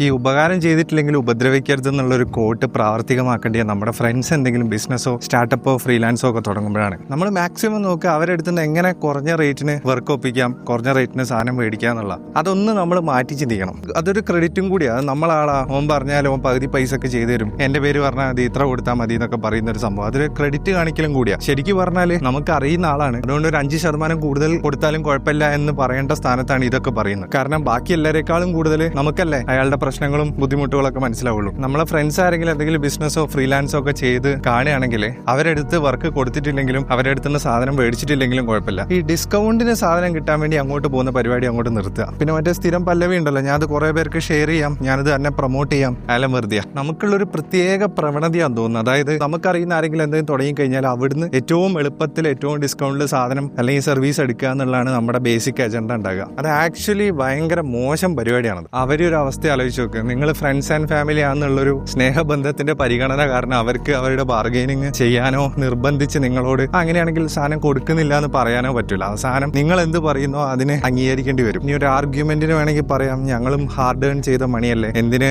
ഈ ഉപകാരം ചെയ്തിട്ടില്ലെങ്കിൽ ഉപദ്രവിക്കരുത് എന്നുള്ളൊരു കോട്ട് പ്രാവർത്തികമാക്കേണ്ടിയ നമ്മുടെ ഫ്രണ്ട്സ് എന്തെങ്കിലും ബിസിനസ്സോ സ്റ്റാർട്ടപ്പോ ഫ്രീലാൻസോ ഒക്കെ തുടങ്ങുമ്പോഴാണ്. നമ്മൾ മാക്സിമം നോക്കുക അവരുടെ അടുത്ത് നിന്ന് എങ്ങനെ കുറഞ്ഞ റേറ്റിന് വർക്ക് ഒപ്പിക്കാം, കുറഞ്ഞ റേറ്റിന് സാധനം മേടിക്കുക എന്നുള്ള അതൊന്ന് നമ്മൾ മാറ്റി ചിന്തിക്കണം. അതൊരു ക്രെഡിറ്റും കൂടിയാണ്. അത് നമ്മളാളാ ഓൻ പറഞ്ഞാലും ഓൻ പകുതി പൈസ ഒക്കെ ചെയ്തു തരും, എന്റെ പേര് പറഞ്ഞാൽ മതി, ഇത്ര കൊടുത്താൽ മതി എന്നൊക്കെ പറയുന്ന ഒരു സംഭവം. അതൊരു ക്രെഡിറ്റ് കാണിക്കലും കൂടിയാണ്. ശരിക്കും പറഞ്ഞാൽ നമുക്ക് അറിയുന്ന ആളാണ്, അതുകൊണ്ട് ഒരു 5% കൂടുതൽ കൊടുത്താലും കുഴപ്പമില്ല എന്ന് പറയേണ്ട സ്ഥാനത്താണ് ഇതൊക്കെ പറയുന്നത്. കാരണം ബാക്കി എല്ലാവരെക്കാളും കൂടുതൽ നമുക്കല്ലേ അയാളുടെ പ്രശ്നങ്ങളും ബുദ്ധിമുട്ടുകളൊക്കെ മനസ്സിലാവുള്ളൂ. നമ്മളെ ഫ്രണ്ട്സ് ആരെങ്കിലും എന്തെങ്കിലും ബിസിനസ്സോ ഫ്രീലാൻസോ ഒക്കെ ചെയ്ത് കാണുകയാണെങ്കിൽ അവരെടുത്ത് വർക്ക് കൊടുത്തിട്ടില്ലെങ്കിലും അവരുടെ അടുത്തുനിന്ന് സാധനം മേടിച്ചിട്ടില്ലെങ്കിലും കുഴപ്പമില്ല. ഈ ഡിസ്കൗണ്ടിന് സാധനം കിട്ടാൻ വേണ്ടി അങ്ങോട്ട് പോകുന്ന പരിപാടി അങ്ങോട്ട് നിർത്തുക. പിന്നെ മറ്റേ സ്ഥിരം പല്ലവി ഉണ്ടല്ലോ, ഞാൻ അത് കുറെ പേർക്ക് ഷെയർ ചെയ്യാം, ഞാനത് തന്നെ പ്രൊമോട്ട് ചെയ്യാം, അയാളെ വെറുതെ നമുക്കുള്ളൊരു പ്രത്യേക പ്രവണതയാന്ന് തോന്നുന്നു. അതായത് നമുക്കറിയുന്ന ആരെങ്കിലും എന്തെങ്കിലും തുടങ്ങി കഴിഞ്ഞാൽ അവിടുന്ന് ഏറ്റവും എളുപ്പത്തിൽ ഏറ്റവും ഡിസ്കൗണ്ടിൽ സാധനം അല്ലെങ്കിൽ സർവീസ് എടുക്കുക എന്നുള്ളതാണ് നമ്മുടെ ബേസിക് അജണ്ട ഉണ്ടാകുക. അത് ആക്ച്വലി ഭയങ്കര മോശം പരിപാടിയാണ്. അവരൊരു അവസ്ഥ ആലോചിച്ച് നോക്ക്. നിങ്ങൾ ഫ്രണ്ട്സ് ആൻഡ് ഫാമിലി ആണെന്നുള്ളൊരു സ്നേഹബന്ധത്തിന്റെ പരിഗണന കാരണം അവർക്ക് അവരുടെ ബാർഗെയിനിങ് ചെയ്യാനോ നിർബന്ധിച്ച് നിങ്ങളോട് അങ്ങനെയാണെങ്കിൽ സാധനം കൊടുക്കുന്നില്ല എന്ന് പറയാനോ പറ്റില്ല. അവസാനം നിങ്ങൾ എന്ത് പറയുന്നോ അതിനെ അംഗീകരിക്കേണ്ടി വരും. ഇനി ഒരു ആർഗ്യുമെന്റിന് വേണമെങ്കിൽ പറയാം, ഞങ്ങളും ഹാർഡ് ഏൺ ചെയ്ത മണിയല്ലേ, എന്തിന്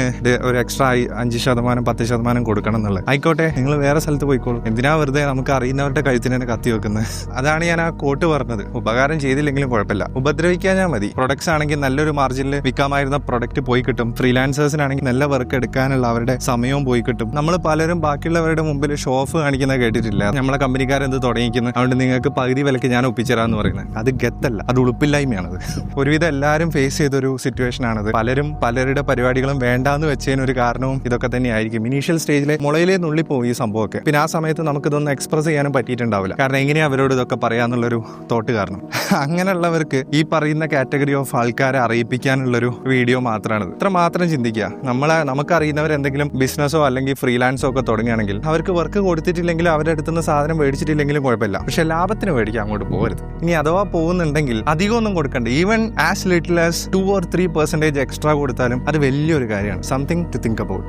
ഒരു എക്സ്ട്രാ 5%, 10% കൊടുക്കണം എന്നുള്ളത്. ആയിക്കോട്ടെ, നിങ്ങൾ വേറെ സ്ഥലത്ത് പോയിക്കോളൂ, എന്തിനാ വെറുതെ നമുക്ക് അറിയുന്നവരുടെ കഴുത്തിന് തന്നെ കത്തി വെക്കുന്നത്. അതാണ് ഞാൻ ആ കോട്ട് പറഞ്ഞത്. ഉപകാരം ചെയ്തില്ലെങ്കിലും കുഴപ്പമില്ല, ഉപദ്രവിക്കാൻ ഞാൻ മതി. പ്രൊഡക്ട്സ് ആണെങ്കിൽ നല്ലൊരു മാർജിനിൽ വിൽക്കാമായിരുന്ന പ്രൊഡക്റ്റ് പോയി കിട്ടും. ഫ്രീലാൻസേഴ്സിനാണെങ്കിൽ നല്ല വർക്ക് എടുക്കാനുള്ള അവരുടെ സമയവും പോയി കിട്ടും. നമ്മൾ പലരും ബാക്കിയുള്ളവരുടെ മുമ്പിൽ ഷോ ഓഫ് കാണിക്കുന്നത് കേട്ടിട്ടില്ല. നമ്മളെ കമ്പനിക്കാരെന്ത് തുടങ്ങിക്കുന്നത്, അതുകൊണ്ട് നിങ്ങൾക്ക് പകുതി വിലക്ക് ഞാൻ ഒപ്പിച്ചേരാന്ന് പറയുന്നത്. അത് ഗത്തല്ല, അത് ഉളുപ്പില്ലായ്മയാണത്. ഒരുവിധം എല്ലാവരും ഫേസ് ചെയ്തൊരു സിറ്റുവേഷൻ ആണത്. പലരും പലരുടെ പരിപാടികളും വേണ്ടാന്ന് വെച്ചതിന് ഒരു കാരണവും ഇതൊക്കെ തന്നെയായിരിക്കും. ഇനീഷ്യൽ സ്റ്റേജിലെ മുളയിലേ നുള്ളിപ്പോയി ഈ സംഭവമൊക്കെ. പിന്നെ ആ സമയത്ത് നമുക്കിതൊന്നും എക്സ്പ്രസ് ചെയ്യാനും പറ്റിയിട്ടുണ്ടാവില്ല. കാരണം എങ്ങനെയാ അവരോട് ഇതൊക്കെ പറയാന്നുള്ളൊരു തോട്ട് കാരണം. അങ്ങനെയുള്ളവർക്ക് ഈ പറയുന്ന കാറ്റഗറി ഓഫ് ആൾക്കാരെ അറിയിപ്പിക്കാനുള്ളൊരു വീഡിയോ മാത്രമാണിത്. ഇത്ര മാത്രം ചിന്തിക്കുക. നമുക്കറിയുന്നവർ എന്തെങ്കിലും ബിസിനസ്സോ അല്ലെങ്കിൽ ഫ്രീലാൻസോ ഒക്കെ തുടങ്ങുകയാണെങ്കിൽ അവർക്ക് വർക്ക് കൊടുത്തിട്ടില്ലെങ്കിലും അവരുടെ അടുത്തുനിന്ന് സാധനം മേടിച്ചിട്ടില്ലെങ്കിലും കുഴപ്പമില്ല. പക്ഷെ ലാഭത്തിന് മേടിക്കാൻ അങ്ങോട്ട് പോകരുത്. ഇനി അഥവാ പോകുന്നുണ്ടെങ്കിൽ അധികമൊന്നും കൊടുക്കണ്ട. Even as little as 2 or 3% extra കൊടുത്താലും അത് വലിയൊരു കാര്യമാണ്. Something to think about.